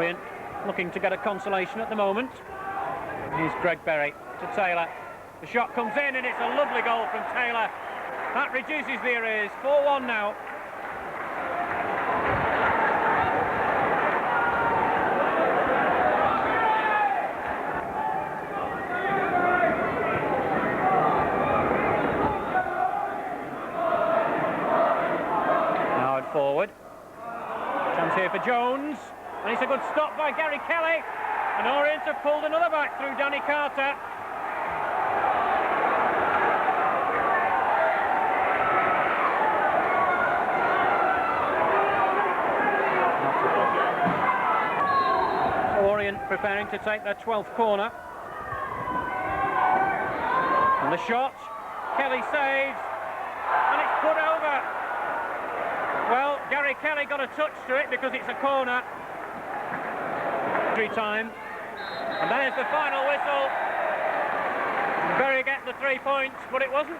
Orient looking to get a consolation at the moment. Here's Greg Berry to Taylor. The shot comes in and it's a lovely goal from Taylor. That reduces the arrears. 4-1 now. Now forward. Chance here for Jones. And it's a good stop by Gary Kelly. And Orient have pulled another back through Danny Carter. Orient preparing to take their 12th corner. And the shot. Kelly saves. And it's put over. Well, Gary Kelly got a touch to it because it's a corner. Time. And there's the final whistle. Berry get the 3 points, but it wasn't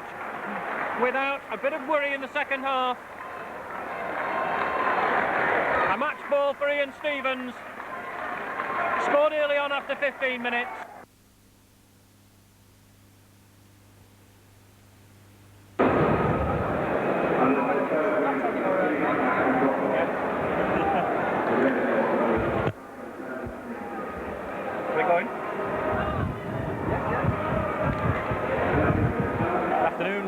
without a bit of worry in the second half. A match ball for Ian Stevens. Scored early on after 15 minutes.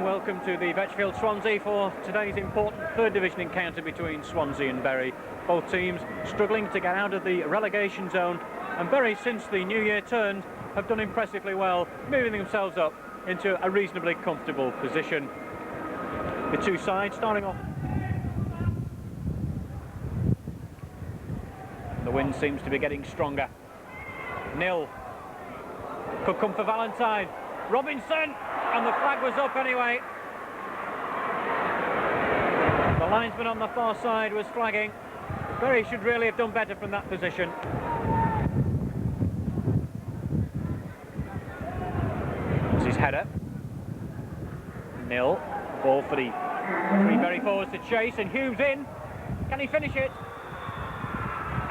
Welcome to the Betchfield Swansea for today's important third division encounter between Swansea and Bury. Both teams struggling to get out of the relegation zone, and Bury, since the new year turned, have done impressively well, moving themselves up into a reasonably comfortable position. The two sides starting off. The wind seems to be getting stronger. Nil could come for Valentine. Robinson, and the flag was up anyway. The linesman on the far side was flagging. Bury should really have done better from that position. This is header. Nil. Ball for the three Bury forwards to chase, and Hume's in. Can he finish it?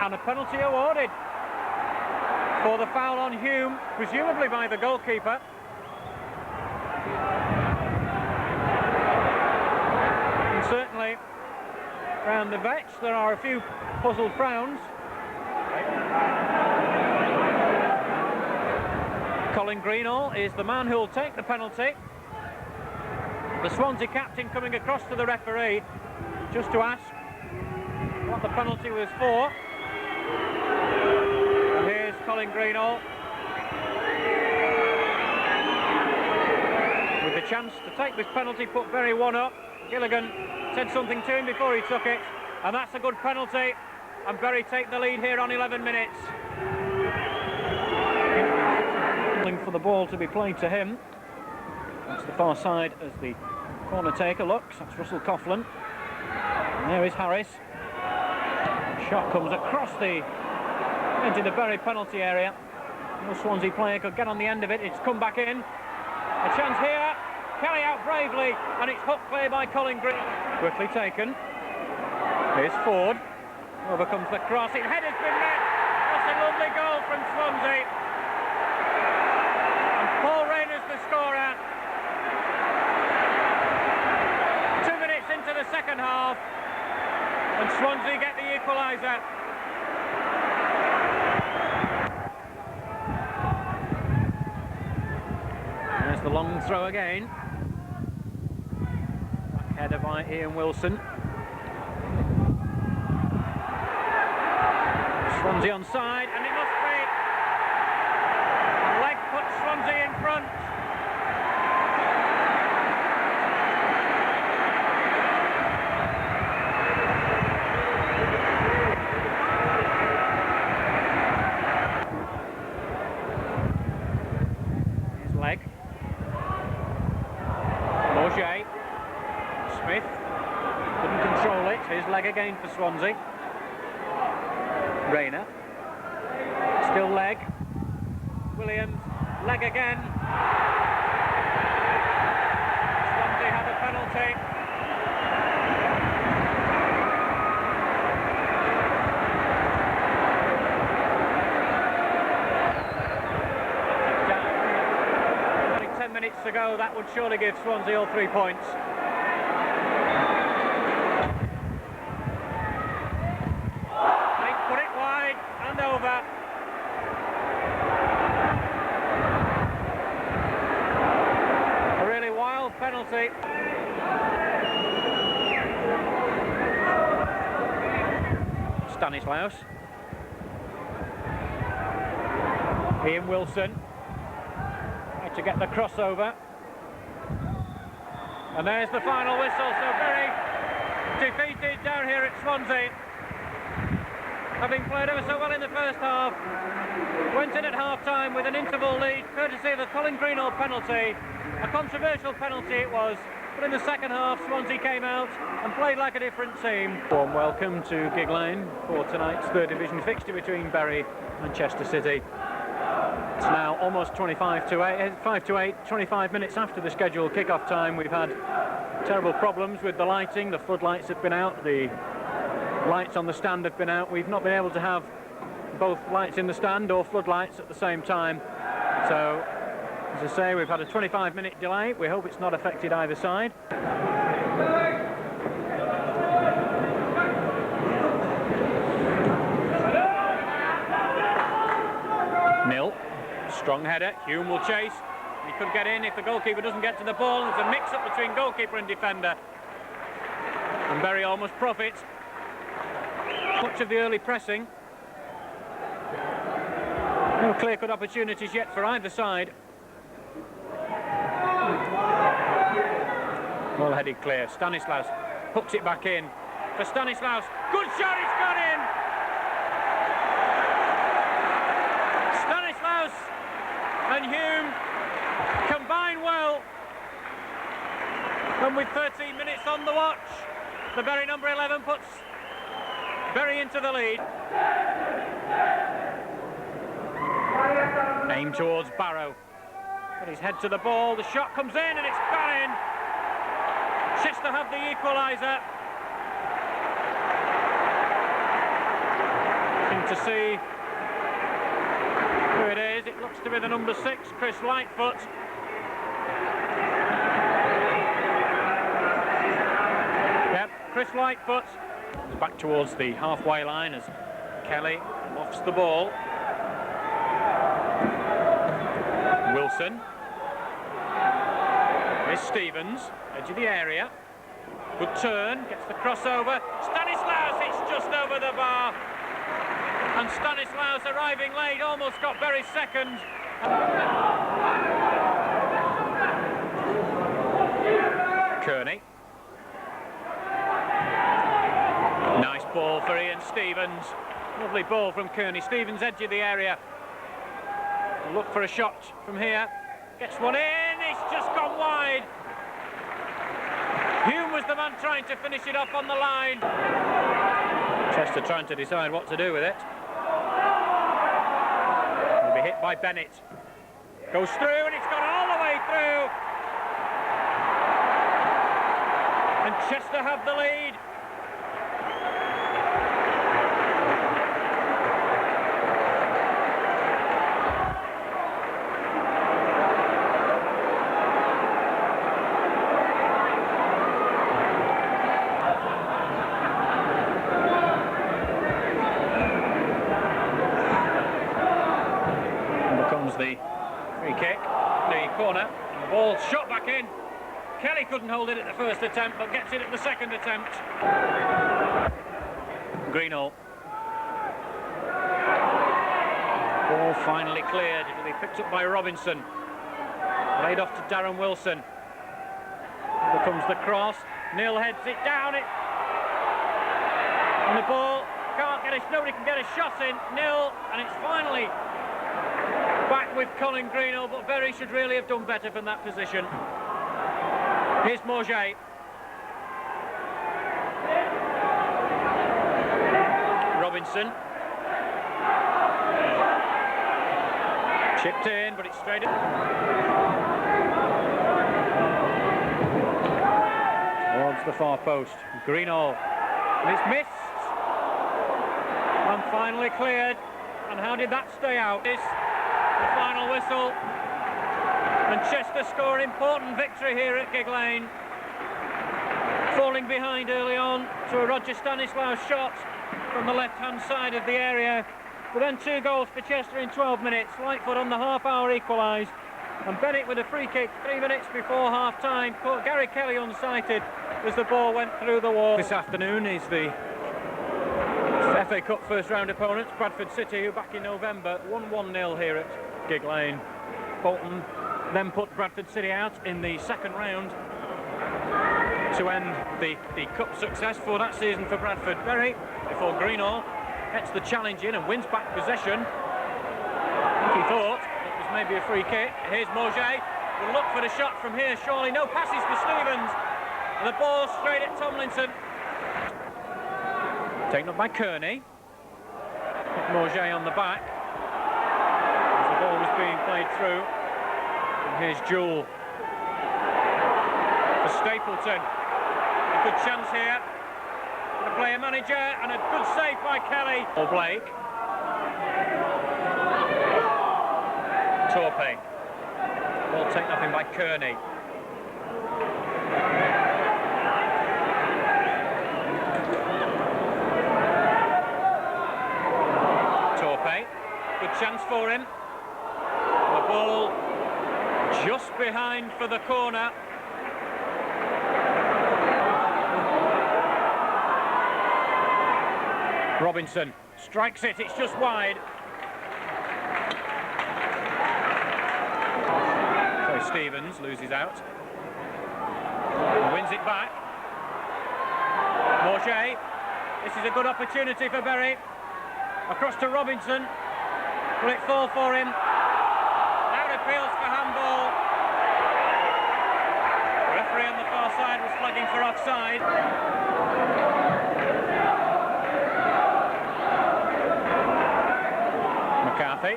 And a penalty awarded for the foul on Hume, presumably by the goalkeeper. And certainly around the Vetch there are a few puzzled frowns. Colin Greenall is the man who will take the penalty. The Swansea captain coming across to the referee just to ask what the penalty was for. And here's Colin Greenall with the chance to take this penalty, put Bury one up. Gilligan said something to him before he took it, and that's a good penalty, and Bury take the lead here on 11 minutes. For the ball to be played to him. That's the far side as the corner taker looks. That's Russell Coughlin. And there is Harris. Shot comes across into the Bury penalty area. No Swansea player could get on the end of it. It's come back in. A chance here. Kelly out bravely, and it's hooked clear by Colin Green. Quickly taken. Here's Ford. Overcomes the cross. It head has been met. That's a lovely goal from Swansea. And Paul Rayner's the scorer. 2 minutes into the second half, and Swansea get the equaliser. There's the long throw again. Back header by Ian Wilson. Swansea onside, and it must be. Leg puts Swansea in front. His leg. Morget. Smith couldn't control it. His leg again for Swansea. Rayner. Still leg. Williams. Leg again. Swansea have a penalty. minutes ago, that would surely give Swansea all 3 points. They put it wide and over. A really wild penalty. Stanislaus. Ian Wilson had to get the crossover, and there's the final whistle. So Bury defeated down here at Swansea, having played ever so well in the first half, went in at half-time with an interval lead courtesy of a Colin Greenall penalty. A controversial penalty it was, but in the second half Swansea came out and played like a different team. Warm welcome to Gigg Lane for tonight's third division fixture between Bury and Chester City. It's now almost 5 to 8, 25 minutes after the scheduled kick-off time. We've had terrible problems with the lighting. The floodlights have been out, the lights on the stand have been out. We've not been able to have both lights in the stand or floodlights at the same time. So, as I say, we've had a 25-minute delay. We hope it's not affected either side. Mill. Strong header, Hume will chase. He could get in if the goalkeeper doesn't get to the ball. There's a mix-up between goalkeeper and defender. And Bury almost profits. Much of the early pressing. No clear-cut opportunities yet for either side. Well headed clear. Stanislaus hooks it back in. For Stanislaus, good shot, it's gone in! Stanislaus and Hume combine well, and with 13 minutes on the watch, the Bury number 11 puts Bury into the lead. Aim towards Barrow, put his head to the ball, the shot comes in and it's gone in. Chester have the equaliser. To see who it is. It looks to be the number 6, Chris Lightfoot. Yep, Chris Lightfoot. It's back towards the halfway line as Kelly lofts the ball. Wilson. Here's Stevens, edge of the area. Good turn, gets the crossover. Stanislaus, it's just over the bar. And Stanislaus arriving late, almost got Bury second. Kearney. Nice ball for Ian Stevens. Lovely ball from Kearney. Stevens edge of the area. Look for a shot from here. Gets one in, it's just gone wide. Hume was the man trying to finish it off on the line. Chester trying to decide what to do with it. Will be hit by Bennett. Goes through and it's gone all the way through. And Chester have the lead. The free kick, the corner, and the ball shot back in. Kelly couldn't hold it at the first attempt, but gets it at the second attempt. Greenall. Ball finally cleared. It'll be picked up by Robinson. Laid off to Darren Wilson. Here comes the cross. Nill heads it down. And the ball nobody can get a shot in. Nill, and it's finally back with Colin Greenall, but Bury should really have done better from that position. Here's Morget. Robinson. Chipped in, but it's straight in. Towards the far post. Greenall. And it's missed. And finally cleared. And how did that stay out? This the final whistle. Manchester score an important victory here at Gigg Lane. Falling behind early on to a Roger Stanislaus shot from the left-hand side of the area. But then 2 goals for Chester in 12 minutes. Lightfoot on the half-hour equalised. And Bennett with a free kick 3 minutes before half-time caught Gary Kelly unsighted as the ball went through the wall. This afternoon is the FA Cup first-round opponents, Bradford City, who back in November won 1-0 here at Gigg Lane. Bolton then put Bradford City out in the second round to end the cup success for that season for Bradford. Berry, before Greenall gets the challenge in and wins back possession. I think he thought it was maybe a free kick. Here's Mauger, will look for the shot from here, surely. No passes for Stevens. And the ball straight at Tomlinson. Taken up by Kearney. Mauger on the back as the ball was being played through. And here's Jewell for Stapleton. A good chance here for the player manager, and a good save by Kelly. Or Blake. Torpe. Ball taken up in by Kearney. Torpe. Good chance for him. The ball just behind for the corner. Robinson strikes it, it's just wide. So Stevens loses out. Wins it back. Mauger. This is a good opportunity for Berry. Across to Robinson. Will it fall for him? Loud appeals for handball. The referee on the far side was flagging for offside. McCarthy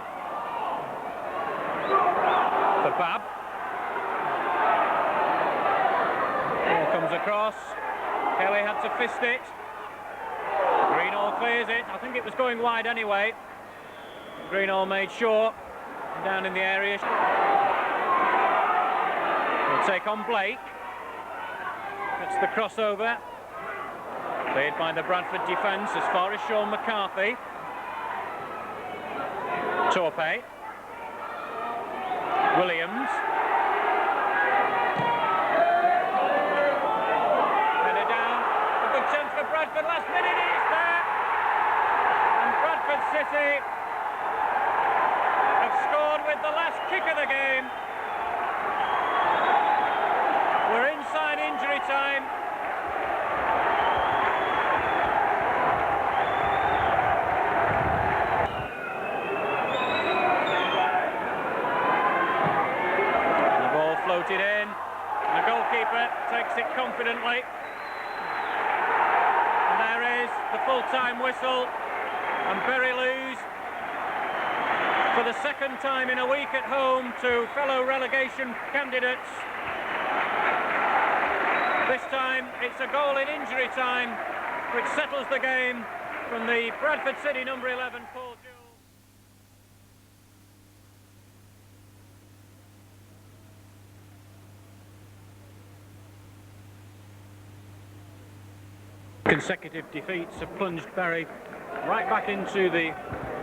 for Babb. Ball comes across. Kelly had to fist it. Greenall clears it. I think it was going wide anyway. Greenall made sure. Down in the area. We'll take on Blake. That's the crossover. Played by the Bradford defence as far as Sean McCarthy. Torpe. Williams. Header down. A good chance for Bradford. Last minute it's there. And Bradford City have scored with the last kick of the game. We're inside injury time. Floated in, and the goalkeeper takes it confidently. And there is the full-time whistle, and Bury lose for the second time in a week at home to fellow relegation candidates. This time it's a goal in injury time which settles the game from the Bradford City number 11, Paul Jewell. Consecutive defeats have plunged Bury right back into the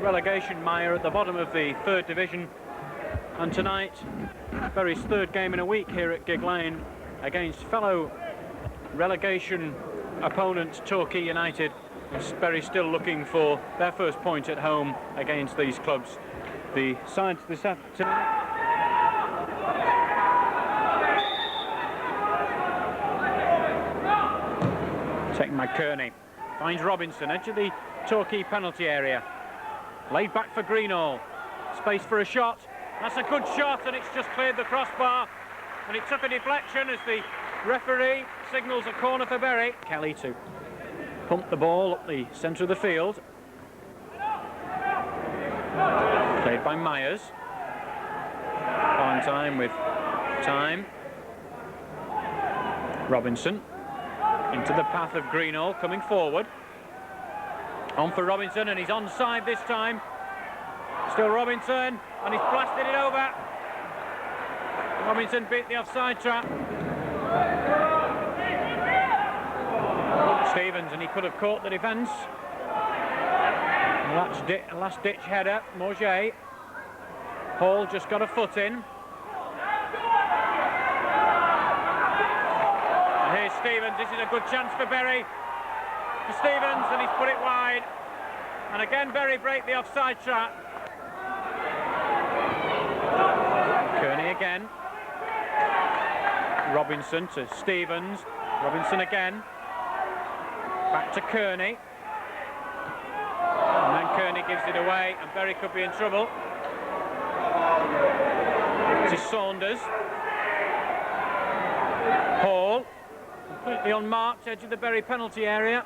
relegation mire at the bottom of the third division, and tonight Bury's third game in a week here at Gigg Lane against fellow relegation opponent Torquay United. Bury still looking for their first point at home against these clubs. The sides this afternoon. Taken by Kearney. Finds Robinson, edge of the Torquay penalty area. Laid back for Greenall. Space for a shot. That's a good shot, and it's just cleared the crossbar. And it took a deflection as the referee signals a corner for Bury. Kelly to pump the ball up the centre of the field. Played by Myers. Valentine with time. Robinson. Into the path of Greenall, coming forward. On for Robinson, and he's onside this time. Still Robinson, and he's blasted it over. Robinson beat the offside trap. Stevens, and he could have caught the defence. Last ditch header, Mauger. Hall just got a foot in. And here's Stevens. This is a good chance for Bury. For Stevens, and he's put it wide. And again, Bury break the offside trap. Kearney again. Robinson to Stevens. Robinson again. Back to Kearney. And then Kearney gives it away, and Bury could be in trouble. To Saunders. Hall. Completely unmarked, edge of the Bury penalty area.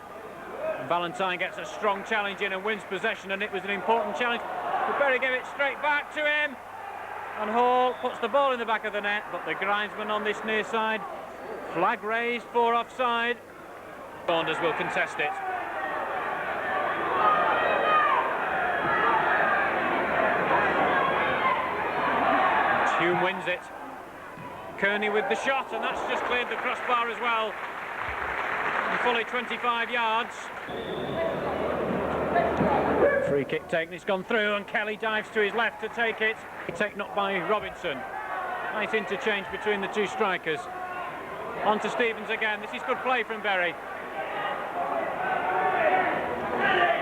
And Valentine gets a strong challenge in and wins possession, and it was an important challenge. But Bury gave it straight back to him. And Hall puts the ball in the back of the net, but the Grimesman on this near side. Flag raised for offside. Saunders will contest it. Hume wins it. Kearney with the shot, and that's just cleared the crossbar as well. And fully 25 yards. Free kick taken, it's gone through, and Kelly dives to his left to take it. Taken up by Robinson. Nice interchange between the two strikers. On to Stevens again. This is good play from Bury.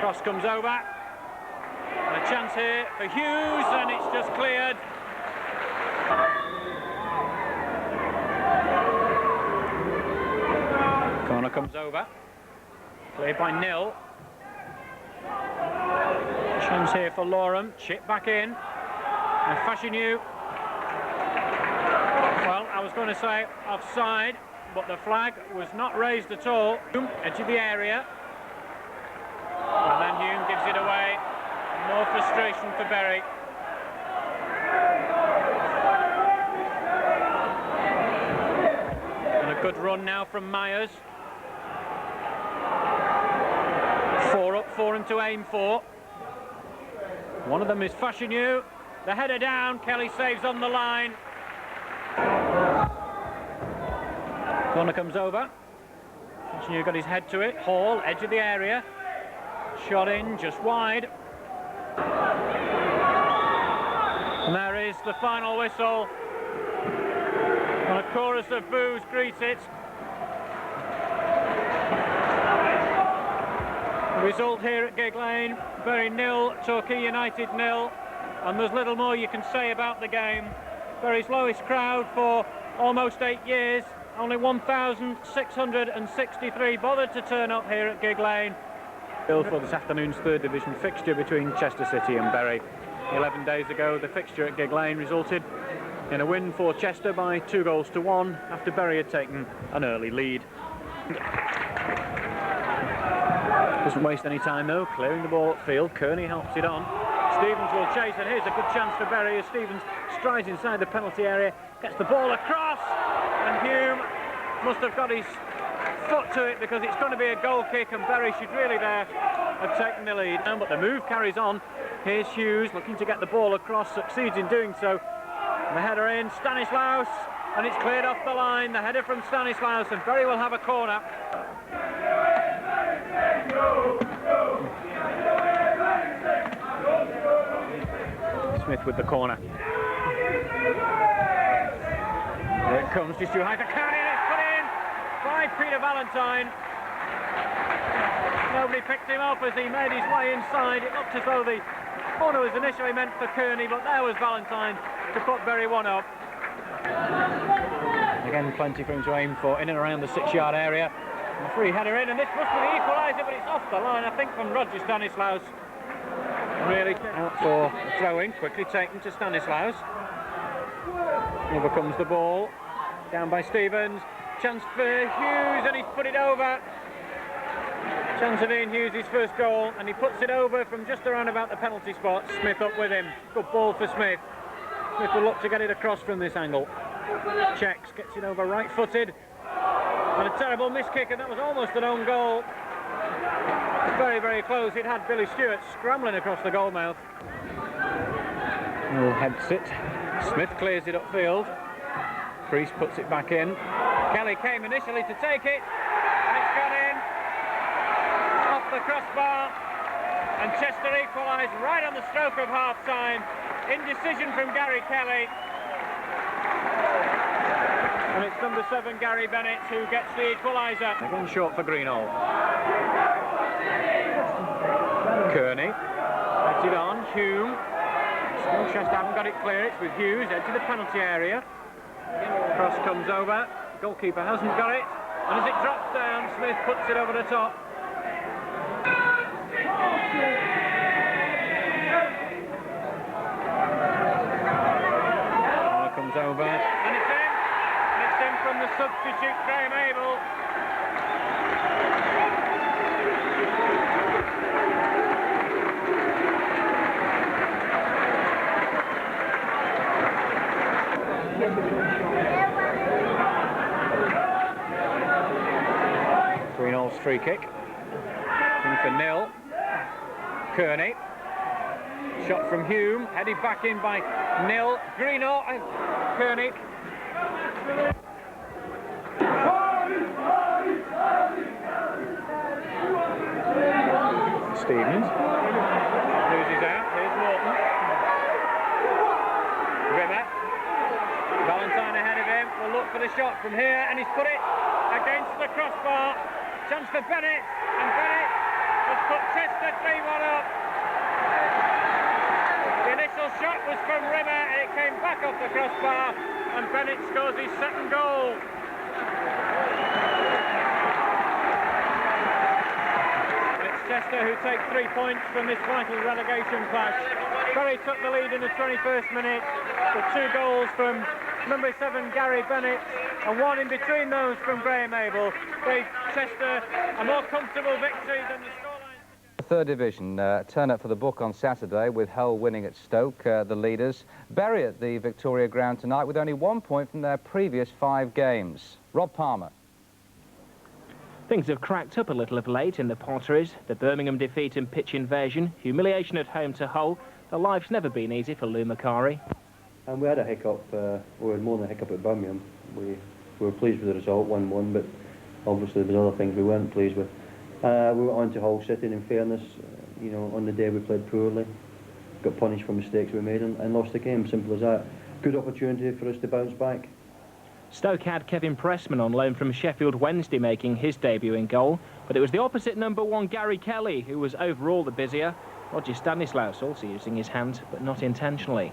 Cross comes over. And a chance here for Hughes, and it's just cleared. Corner comes over. Cleared by Nil. Chance here for Loram. Chip back in. And Fashanu. Well, I was going to say offside, but the flag was not raised at all. Edge of the area. And then Hume gives it away. More frustration for Bury. And a good run now from Myers. 4 up for him to aim for. One of them is Fashanu. The header down, Kelly saves on the line. Corner comes over. Fashanu got his head to it. Hall, edge of the area. Shot in, just wide. And there is the final whistle. And a chorus of boos greets it. The result here at Gigg Lane, Bury 0, Torquay United 0. And there's little more you can say about the game. Bury's lowest crowd for almost 8 years. Only 1,663 bothered to turn up here at Gigg Lane. Bill for this afternoon's third division fixture between Chester City and Bury. 11 days ago, the fixture at Gigg Lane resulted in a win for Chester by 2-1 after Bury had taken an early lead. Doesn't waste any time though, clearing the ball upfield. Kearney helps it on. Stevens will chase, and here's a good chance for Bury as Stevens strides inside the penalty area, gets the ball across, and Hume must have got his foot to it because it's going to be a goal kick, and Bury should really there have taken the lead. But the move carries on. Here's Hughes looking to get the ball across, succeeds in doing so. The header in, Stanislaus, and it's cleared off the line. The header from Stanislaus, and Bury will have a corner. Smith with the corner. There it comes, just too high for Kearney, and it's put in by Peter Valentine. Nobody picked him up as he made his way inside. It looked as though the corner was initially meant for Kearney, but there was Valentine to put Bury 1 up. Again, plenty for him to aim for in and around the 6-yard area. And a free header in, and this must be the equaliser, but it's off the line, I think, from Roger Stanislaus. Really out for the throw-in, quickly taken to Stanislaus. Over comes the ball, down by Stevens. Chance for Hughes, and he's put it over. Chance of Ian Hughes' first goal, and he puts it over from just around about the penalty spot. Smith up with him. Good ball for Smith. Smith will look to get it across from this angle. Checks, gets it over right-footed. And a terrible miss kick, and that was almost an own goal. Very, very close. It had Billy Stewart scrambling across the goal mouth. Heads it. Smith clears it upfield. Priest puts it back in. Kelly came initially to take it, and it's gone in off the crossbar, and Chester equalise right on the stroke of half-time. Indecision from Gary Kelly, and it's number 7 Gary Bennett who gets the equaliser. Again short for Greenall. Kearney heads it on. Hume. Still Chester haven't got it clear. It's with Hughes edge of the penalty area. Cross comes over. Goalkeeper hasn't got it, and as it drops down, Smith puts it over the top. Comes over, and it's in. And it's in from the substitute Graham Abel. Greenall's free kick. In for nil. Kearney. Shot from Hume, headed back in by Nil. Greenall and Kearney. Stevens loses out. Here's Morton. Rimmer. Valentine ahead of him. Will look for the shot from here, and he's put it against the crossbar. Chance for Bennett, and Bennett has put Chester 3-1 up. The initial shot was from Rimmer, and it came back off the crossbar, and Bennett scores his second goal. It's Chester who take 3 points from this vital relegation clash. Bury took the lead in the 21st minute with 2 goals from number 7 Gary Bennett, and 1 in between those from Graham Abel. Gave Chester a more comfortable victory than the scoreline. Third division, turn up for the book on Saturday with Hull winning at Stoke, the leaders. Bury at the Victoria Ground tonight with only 1 point from their previous 5 games. Rob Palmer. Things have cracked up a little of late in the Potteries. The Birmingham defeat and pitch invasion, humiliation at home to Hull. The life's never been easy for Lou Macari. And we had a hiccup, we had more than a hiccup at Birmingham. We were pleased with the result, 1-1, but obviously there was other things we weren't pleased with. We went on to Hull City, and in fairness, you know, on the day we played poorly, got punished for mistakes we made and lost the game, simple as that. Good opportunity for us to bounce back. Stoke had Kevin Pressman on loan from Sheffield Wednesday making his debut in goal, but it was the opposite number 1 Gary Kelly who was overall the busier. Roger Stanislaus also using his hand, but not intentionally.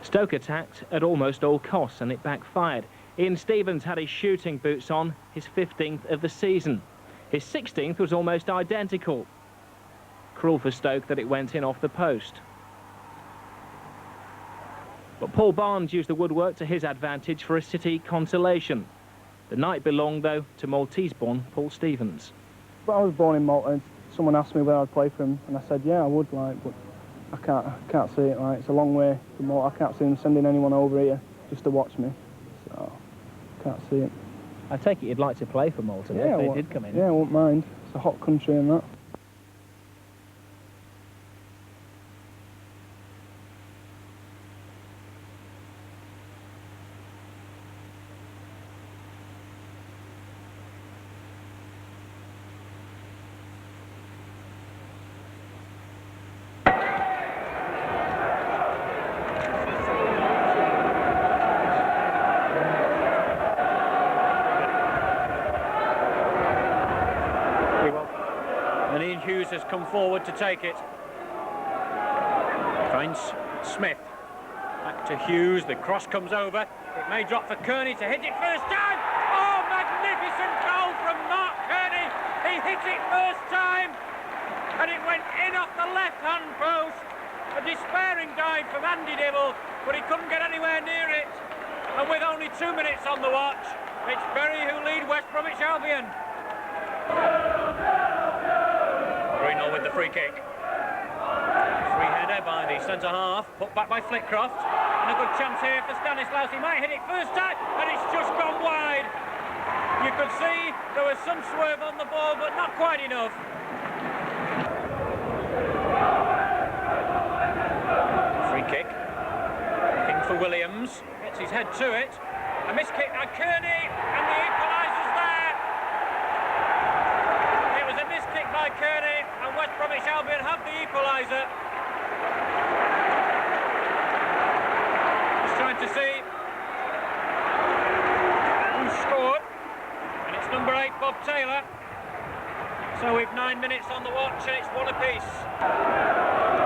Stoke attacked at almost all costs, and it backfired. Ian Stevens had his shooting boots on, his 15th of the season. His 16th was almost identical. Cruel for Stoke that it went in off the post. But Paul Barnes used the woodwork to his advantage for a City consolation. The night belonged, though, to Maltese-born Paul Stevens. But I was born in Malta. Someone asked me where I'd play for him, and I said, yeah, I would, like, but I can't see it, like, it's a long way from Malta. I can't see them sending anyone over here just to watch me, so I can't see it. I take it you'd like to play for Malta if they did come in. Yeah, I wouldn't mind. It's a hot country and that. And Ian Hughes has come forward to take it. Finds Smith. Back to Hughes, the cross comes over. It may drop for Kearney to hit it first time. Oh, magnificent goal from Mark Kearney. He hit it first time, and it went in off the left-hand post. A despairing dive from Andy Dibble, but he couldn't get anywhere near it. And with only 2 minutes on the watch, it's Bury who lead West Bromwich Albion. Greenall with the free kick. Free header by the centre-half, put back by Flitcroft. And a good chance here for Stanislaus. He might hit it first time, and it's just gone wide. You could see there was some swerve on the ball, but not quite enough. Free kick. Looking for Williams. Gets his head to it. A miss kick by Kearney, and the equaliser's there. It was a miss kick by Kearney, and West Bromwich Albion have the equaliser. Just trying to see who scored, and it's number 8, Bob Taylor. So we've 9 minutes on the watch, and it's 1 apiece.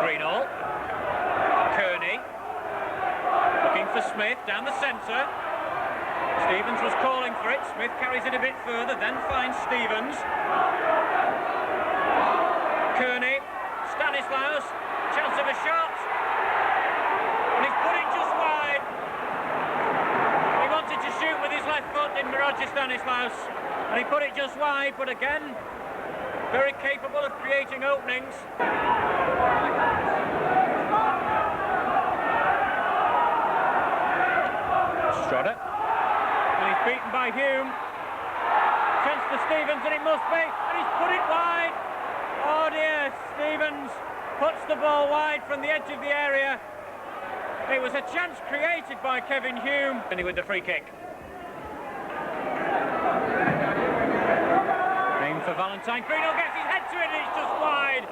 Greenall, Kearney, looking for Smith down the centre. Stevens was calling for it. Smith carries it a bit further, then finds Stevens. Kearney, Stanislaus, chance of a shot, and he's put it just wide. He wanted to shoot with his left foot, didn't Roger Stanislaus, and he put it just wide, but again, very capable of creating openings. Strodder, and he's beaten by Hume. Chance for Stevens, and it must be, and he's put it wide. Oh dear, Stevens puts the ball wide from the edge of the area. It was a chance created by Kevin Hume. And he with the free kick. Aim for Valentine. Greenall gets his head to it, and it's just wide.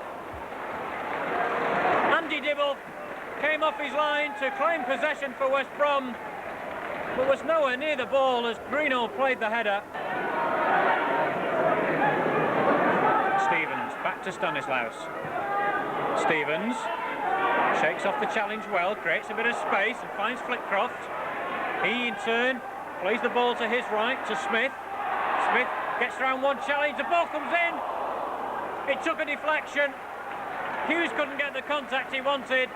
Andy Dibble came off his line to claim possession for West Brom, but was nowhere near the ball as Greenall played the header. Stevens, back to Stanislaus. Stevens shakes off the challenge well, creates a bit of space and finds Flitcroft. He in turn plays the ball to his right, to Smith. Smith gets around one challenge, the ball comes in. It took a deflection. Hughes couldn't get the contact he wanted.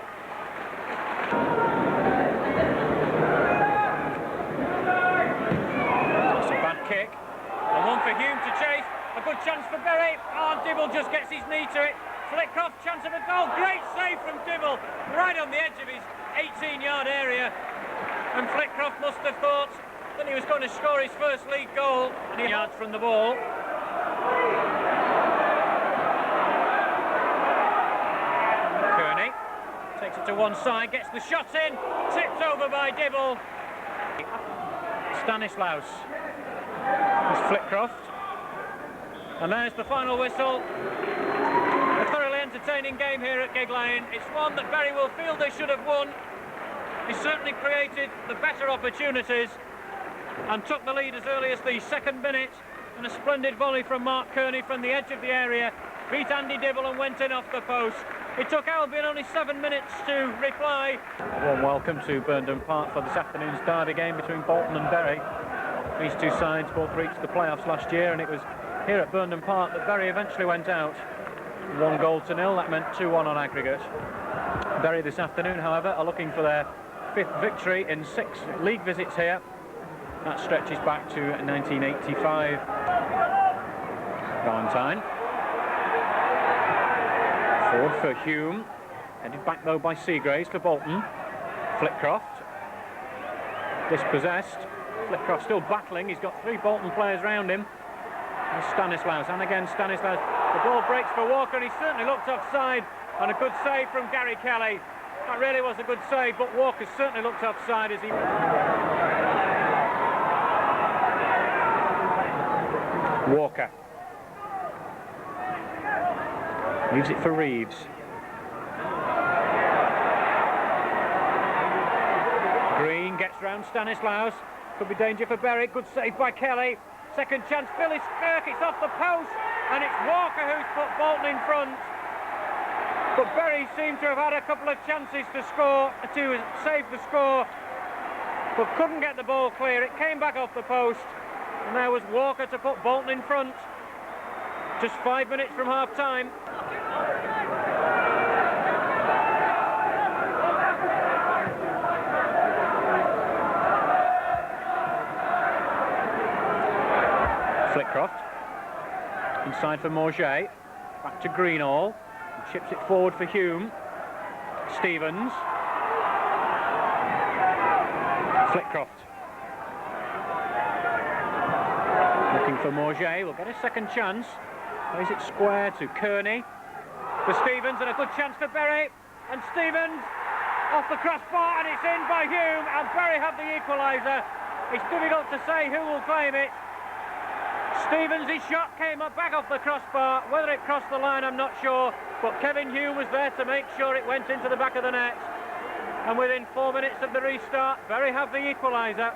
That's a bad kick. And one for Hume to chase. A good chance for Berry. Oh, Dibble just gets his knee to it. Flitcroft, chance of a goal. Great save from Dibble, right on the edge of his 18-yard area. And Flitcroft must have thought that he was going to score his first league goal. And he yards from the ball. Kearney takes it to one side, gets the shot in, tipped over by Dibble. Stanislaus. There's Flitcroft. And there's the final whistle. A thoroughly entertaining game here at Gigg Lane. It's one that Bury will feel they should have won. He certainly created the better opportunities and took the lead as early as the 2nd minute. And a splendid volley from Mark Kearney from the edge of the area beat Andy Dibble and went in off the post. It took Albion only 7 minutes to reply. A warm welcome to Burnden Park for this afternoon's derby game between Bolton and Bury. These two sides both reached the playoffs last year, and it was here at Burnden Park that Bury eventually went out 1-0. That meant 2-1 on aggregate. Bury this afternoon, however, are looking for their 5th victory in 6 league visits here. That stretches back to 1985. Valentine. Forward for Hume. Headed back though by Seagraves for Bolton. Flitcroft. Dispossessed. Flitcroft still battling. He's got 3 Bolton players round him. And Stanislaus, and again Stanislaus. The ball breaks for Walker, and he certainly looked offside. And a good save from Gary Kelly. That really was a good save, but Walker certainly looked offside as he... Walker. Leaves it for Reeves. Green gets round Stanislaus. Could be danger for Bury. Good save by Kelly. Second chance, Phyllis Kirk. It's off the post, and it's Walker who's put Bolton in front. But Bury seemed to have had a couple of chances to score, to save the score, but couldn't get the ball clear. It came back off the post, and there was Walker to put Bolton in front. Just 5 minutes from half-time. Flitcroft. Inside for Morget. Back to Greenall. Chips it forward for Hume. Stevens. Flitcroft. Looking for Morget. Will get a second chance. Plays it square to Kearney. For Stevens, and a good chance for Bury. And Stevens. off the crossbar, and it's in by Hume, and Bury have the equaliser. It's difficult to say who will claim it. Stevens' shot came back off the crossbar. Whether it crossed the line, I'm not sure, but Kevin Hume was there to make sure it went into the back of the net. And within 4 minutes of the restart, Bury have the equaliser.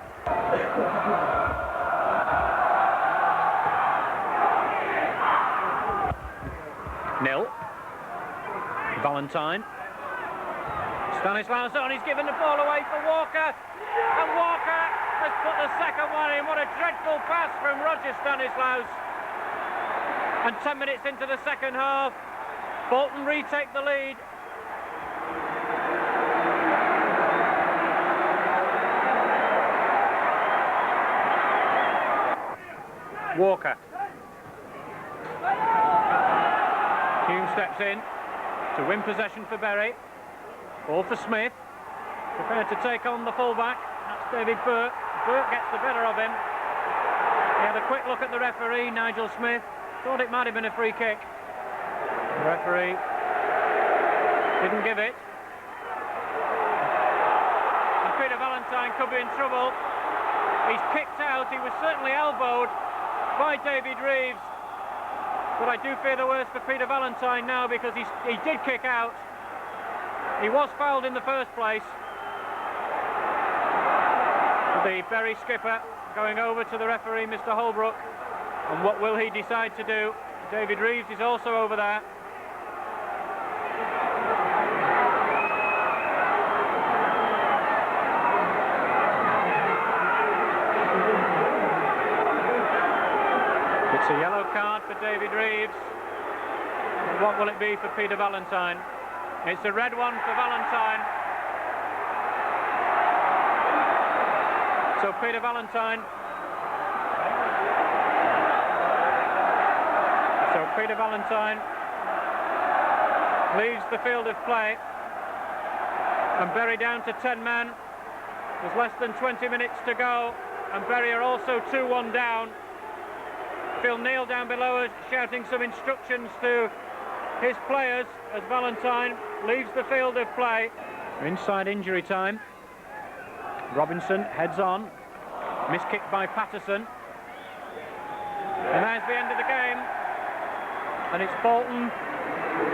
Nil. Valentine. Stanislaus on, he's given the ball away for Walker, and Walker has put the second one in. What a dreadful pass from Roger Stanislaus. And 10 minutes into the second half, Bolton retake the lead. Walker. Hume steps in to win possession for Bury. Ball for Smith, prepared to take on the fullback. That's David Burke. Burke gets the better of him. He had a quick look at the referee, Nigel Smith. Thought it might have been a free kick. The referee didn't give it. And Peter Valentine could be in trouble. He's kicked out. He was certainly elbowed by David Reeves. But I do fear the worst for Peter Valentine now, because he did kick out. He was fouled in the first place. The Bury skipper going over to the referee, Mr. Holbrook, and what will he decide to do? David Reeves is also over there. It's a yellow card for David Reeves. What will it be for Peter Valentine? It's a red one for Valentine. So Peter Valentine. Leaves the field of play. And Bury down to 10 men. There's less than 20 minutes to go. And Bury are also 2-1 down. Phil Neal down below us shouting some instructions to his players as Valentine leaves the field of play. Inside injury time. Robinson heads on. Miskick by Patterson. And there's the end of the game. And it's Bolton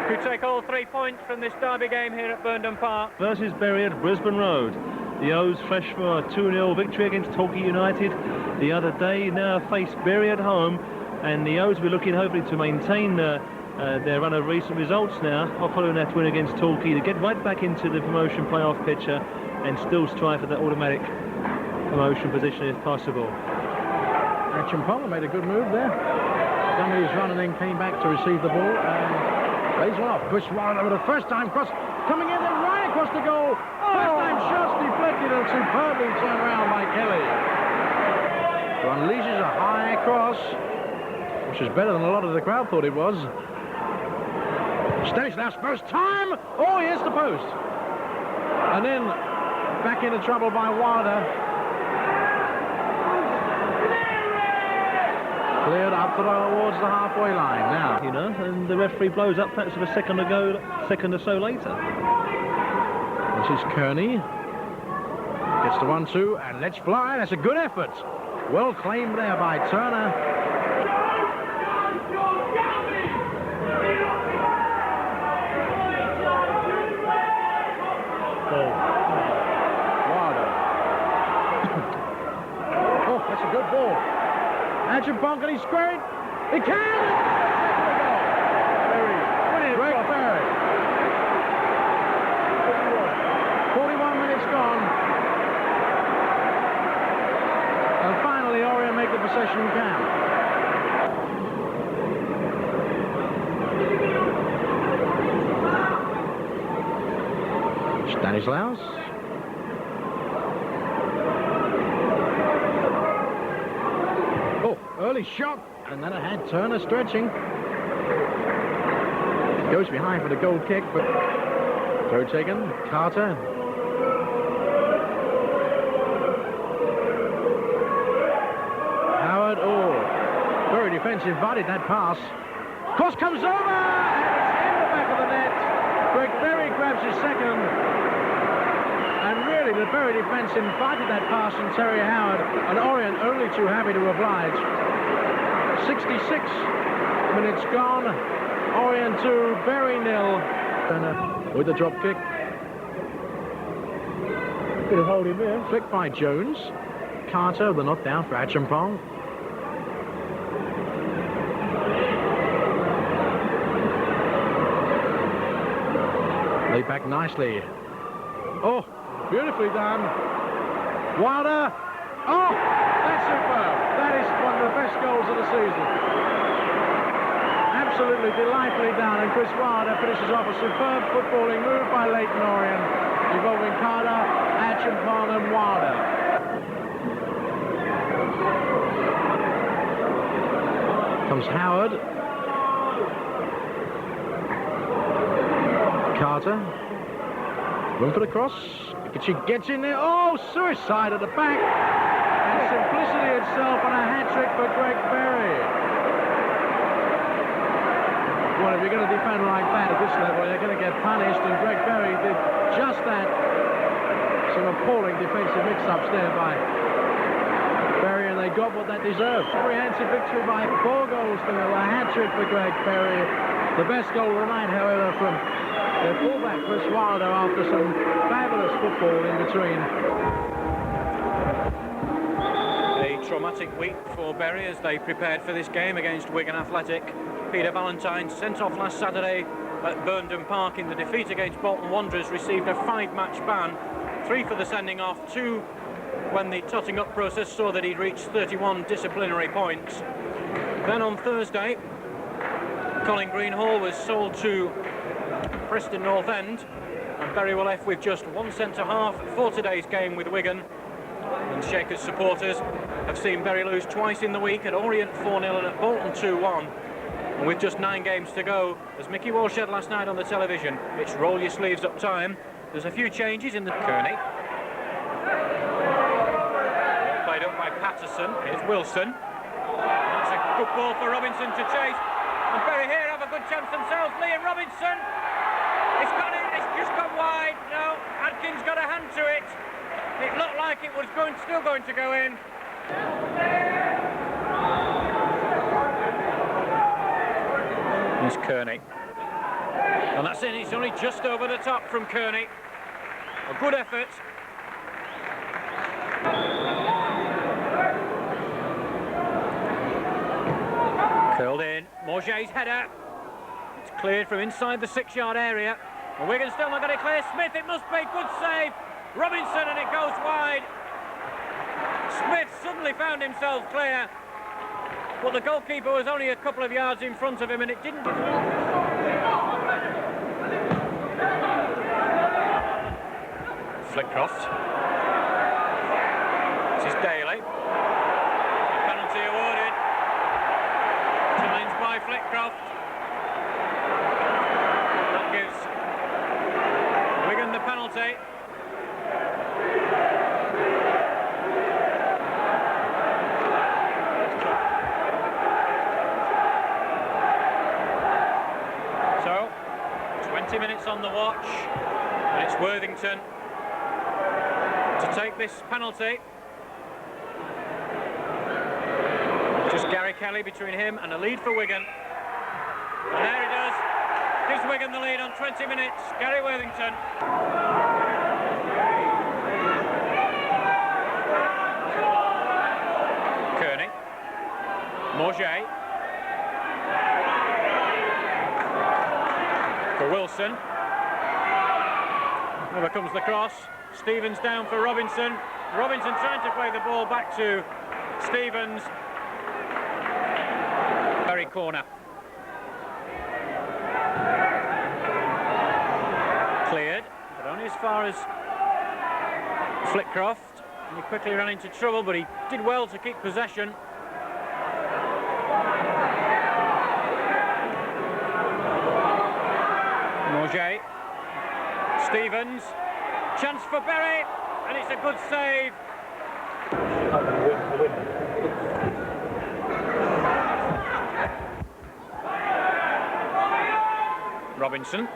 who take all 3 points from this derby game here at Burnden Park. Versus Bury at Brisbane Road. The O's fresh for a 2-0 victory against Torquay United the other day. Now face Bury at home. And the O's will be looking hopefully to maintain their run of recent results now, following that win against Torquay, to get right back into the promotion playoff picture and still strive for that automatic promotion position if possible. Chimpala made a good move there. Done his run and then came back to receive the ball and plays one off. Bush one over the first time cross, coming in and right across the goal. First time shots deflected and superbly turned around by Kelly. Who unleashes a high cross, which is better than a lot of the crowd thought it was. Stanislaus first time. Oh, he hits the post. And then back into trouble by Wilder. Cleared up towards the halfway line now. You know, and the referee blows up perhaps a second or so later. This is Kearney. Gets the 1-2 and lets fly. That's a good effort. Well claimed there by Turner. Oh, that's a good ball. Acheampong, can he square it? He can! Greg Berry. 41 minutes gone. And finally, Oriel make the possession count. Stanislaus. Early shot, and then it had Turner stretching. Goes behind for the goal kick, but throw taken. Carter. Howard, very defensive, bodied that pass. Cross comes over, and it's in the back of the net. Greg Berry grabs his second. the Bury defence invited that pass from Terry Howard, and Orient only too happy to oblige. 66 minutes gone. Orient 2, Bury 0. And with the drop kick. Could have held him here. Flicked by Jones. Carter, the knockdown for Acheampong. Laid back nicely. Oh, beautifully done. Wilder. Oh, that's superb. That is one of the best goals of the season. Absolutely delightfully done, and Chris Wilder finishes off a superb footballing move by Leyton Orient, involving Carter, Acheampong and Wilder. Comes Howard. Carter. Room for the cross. She gets in there. Oh, suicide at the back. And simplicity itself, and a hat-trick for Greg Berry. Well, if you're going to defend like that at this level, you're going to get punished, and Greg Berry did just that. Some appalling defensive mix-ups there by Berry, and they got what that deserved. Comprehensive victory by 4 goals to 0. A hat-trick for Greg Berry. The best goal of the night, however, from their fullback Chris Wilder after some fabulous football in between. A traumatic week for Bury as they prepared for this game against Wigan Athletic. Peter Valentine, sent off last Saturday at Burnden Park in the defeat against Bolton Wanderers, received a 5-match ban. 3 for the sending off, 2 when the totting up process saw that he'd reached 31 disciplinary points. Then on Thursday, Colin Greenhall was sold to Preston North End, and Bury were left with just 1 centre-half for today's game with Wigan. And Shakers supporters have seen Bury lose twice in the week, at Orient 4-0 and at Bolton 2-1. And with just 9 games to go, as Mickey Walsh said last night on the television, it's roll your sleeves up time. There's a few changes in the Kearney. Played up by Patterson. Here's Wilson. That's a good ball for Robinson to chase. And Bury here have a good chance themselves. Liam Robinson. It's gone in. It's just gone wide. No, Adkins got a hand to it. It looked like it was still going to go in. Here's Kearney. And that's in. It's only just over the top from Kearney. A good effort. Curled in. Morget's header. It's cleared from inside the 6-yard area. And Wigan still not got it clear. Smith, it must be. Good save. Robinson, and it goes wide. Smith suddenly found himself clear. But the goalkeeper was only a couple of yards in front of him, and it didn't... Flitcroft. This is Daly. Penalty awarded. Challenged by Flitcroft. That gives Wigan the penalty. So, 20 minutes on the watch, and it's Worthington to take this penalty. Just Gary Kelly between him and a lead for Wigan. And there he does. Gives Wigan the lead on 20 minutes. Gary Worthington. Kearney. Morget. For Wilson. Over comes the cross. Stevens down for Robinson. Robinson trying to play the ball back to Stevens. Bury corner. Cleared, but only as far as Flitcroft. He quickly ran into trouble, but he did well to keep possession. Morget. Stevens. Chance for Bury, and it's a good save. Robinson.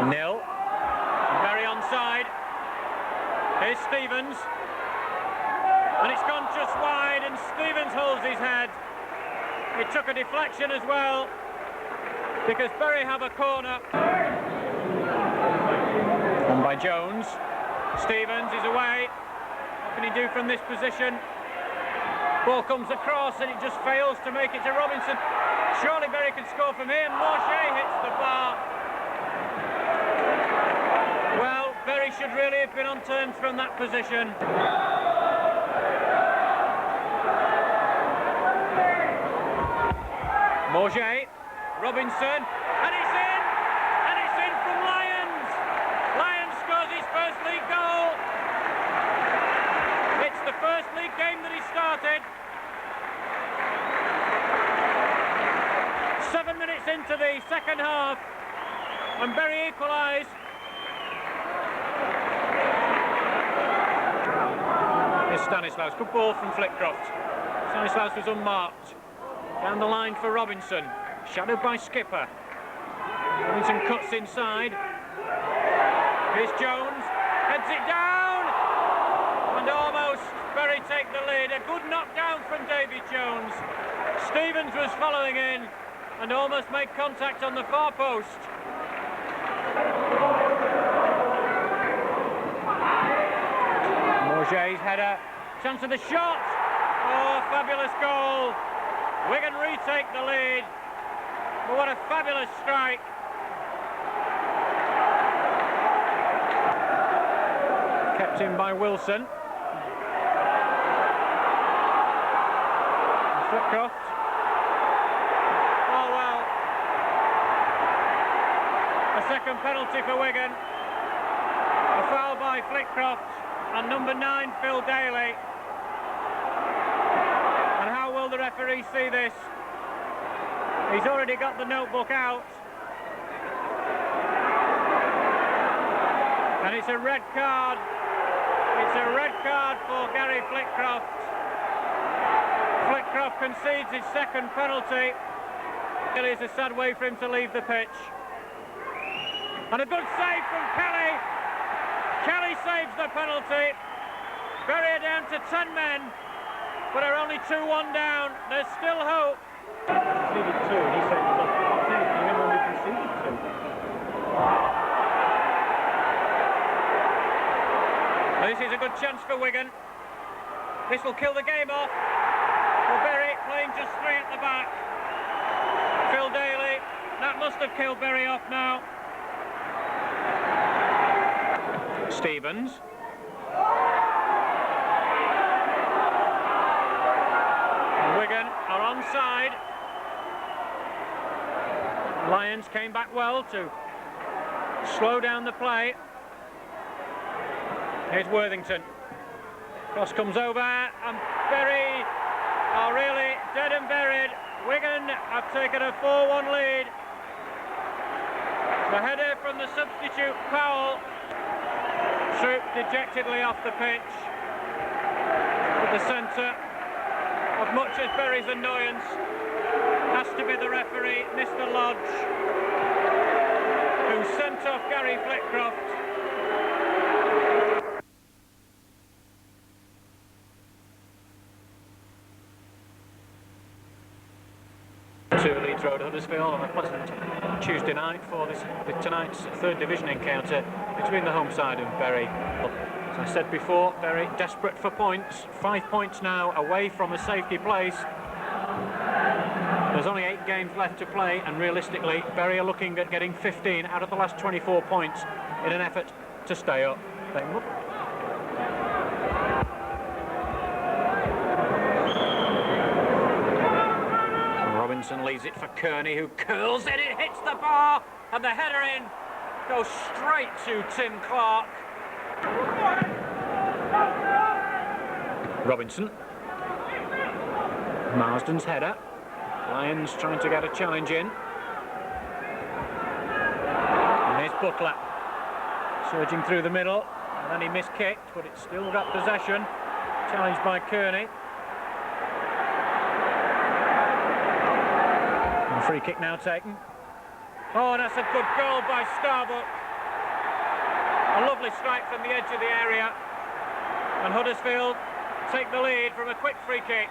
Nil. Bury onside. Here's Stevens. And it's gone just wide, and Stevens holds his head. It took a deflection as well, because Bury have a corner. Won by Jones. Stevens is away. What can he do from this position? Ball comes across and it just fails to make it to Robinson. Surely Bury can score from here. Morget hits the bar. Well, Bury should really have been on terms from that position. Morget, Robinson, and it's in! And it's in from Lyons! Lyons scores his first league goal! It's the first league game that he started. 7 minutes into the second half, and Bury equalise. Here's Stanislaus, good ball from Flitcroft. Stanislaus was unmarked. Down the line for Robinson, shadowed by Skipper. Robinson cuts inside. Here's Jones, heads it down, and almost Bury take the lead. A good knockdown from Davy Jones. Stevens was following in and almost made contact on the far post. Morget's header, chance of the shot. Oh, fabulous goal. Wigan retake the lead, but what a fabulous strike. Kept in by Wilson. Flitcroft. Oh well. A second penalty for Wigan. A foul by Flitcroft and number 9 Phil Daly. Will the referee see this? He's already got the notebook out. And it's a red card. It's a red card for Gary Flitcroft. Flitcroft concedes his second penalty. It is a sad way for him to leave the pitch. And a good save from Kelly. Kelly saves the penalty. Bury are down to 10 men. But are only 2-1 down. There's still hope. Conceded 2, and he said, look, remember when we conceded 2? This is a good chance for Wigan. This will kill the game off. For Bury playing just 3 at the back. Phil Daly, that must have killed Bury off now. Stevens. Wigan are onside. Lyons came back well to slow down the play. Here's Worthington. Cross comes over, and Bury are really dead and buried. Wigan have taken a 4-1 lead. The header from the substitute Powell trooped dejectedly off the pitch. At the centre, of much as Bury's annoyance, has to be the referee, Mr. Lodge, who sent off Gary Flitcroft. To Leeds Road, Huddersfield, on a pleasant Tuesday night for tonight's third division encounter between the home side and Bury. As I said before, Bury desperate for points. 5 points now away from a safety place. There's only 8 games left to play, and realistically, Bury are looking at getting 15 out of the last 24 points in an effort to stay up. Robinson leaves it for Kearney, who curls it. It hits the bar, and the header in goes straight to Tim Clark. Robinson. Marsden's header. Lyons trying to get a challenge in. And here's Butler. Surging through the middle. And then he miskicked, but it's still got possession. Challenged by Kearney. And a free kick now taken. Oh, that's a good goal by Starbuck. A lovely strike from the edge of the area. And Huddersfield take the lead from a quick free kick.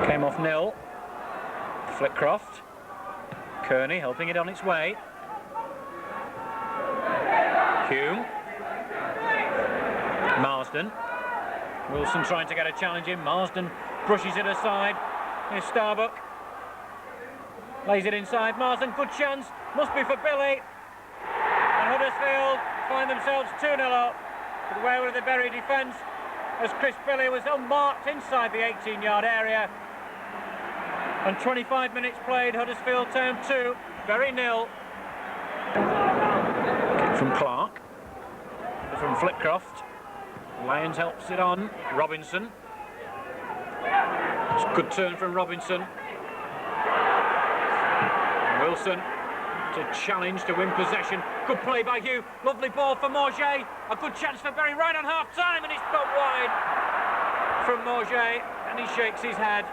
Came off nil. Flitcroft. Kearney helping it on its way. Hume. Marsden. Wilson trying to get a challenge in. Marsden brushes it aside. Here's Starbuck. Lays it inside. Marsden, good chance. Must be for Billy. And Huddersfield find themselves 2-0 up. But where were the Bury defence? As Chris Billy was unmarked inside the 18-yard area. And 25 minutes played, Huddersfield Town 2, Bury 0. From Clark. From Flitcroft. Lyons helps it on. Robinson. It's a good turn from Robinson. Wilson to challenge to win possession. Good play by Hugh. Lovely ball for Morget. A good chance for Bury right on half-time, and it's put wide from Morget, and he shakes his head.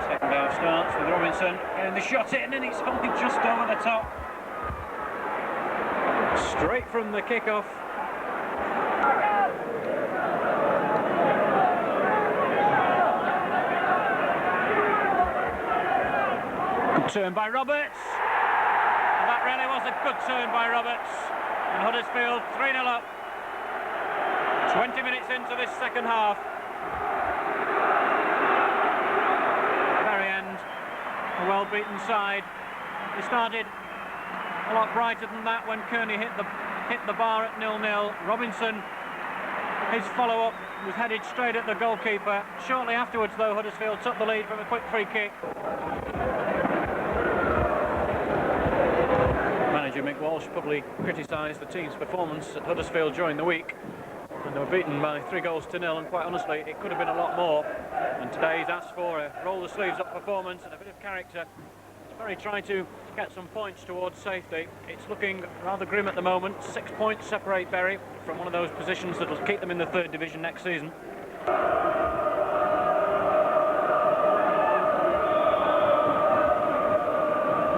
Second half starts with Robinson getting the shot in, and it's only just over the top. Straight from the kick-off. Good turn by Roberts. And that really was a good turn by Roberts. And Huddersfield 3-0 up. 20 minutes into this second half. Very end, a well-beaten side. They started a lot brighter than that when Kearney hit the bar at 0-0. Robinson, his follow-up was headed straight at the goalkeeper. Shortly afterwards, though, Huddersfield took the lead from a quick free kick. Manager Mick Walsh probably criticised the team's performance at Huddersfield during the week. And they were beaten by 3-0, and quite honestly, it could have been a lot more. And today he's asked for a roll-the-sleeves-up performance and a bit of character. He's very trying to get some points towards safety. It's looking rather grim at the moment. 6 points separate Bury from one of those positions that will keep them in the 3rd division next season.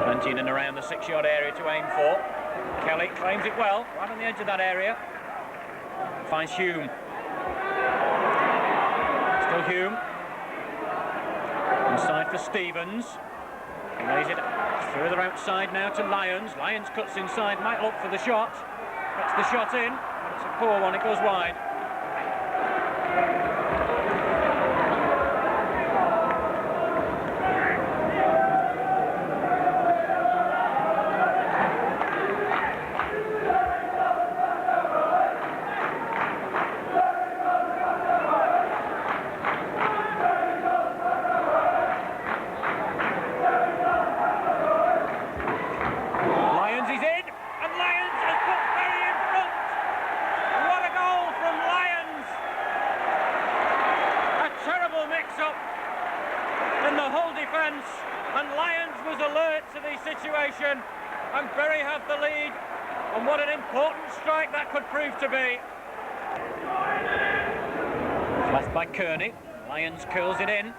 Plenty in and around the 6-yard area to aim for. Kelly claims it well, right on the edge of that area. Finds Hume. Still Hume. Inside for Stevens. He lays it further outside now to Lyons. Lyons cuts inside, might look for the shot. Gets the shot in, but it's a poor one, it goes wide. And Lyons was alert to the situation, and Bury have the lead, and what an important strike that could prove to be. Left by Kearney. Lyons curls it in.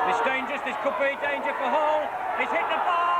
It's dangerous, this could be danger for Hall. He's hit the bar.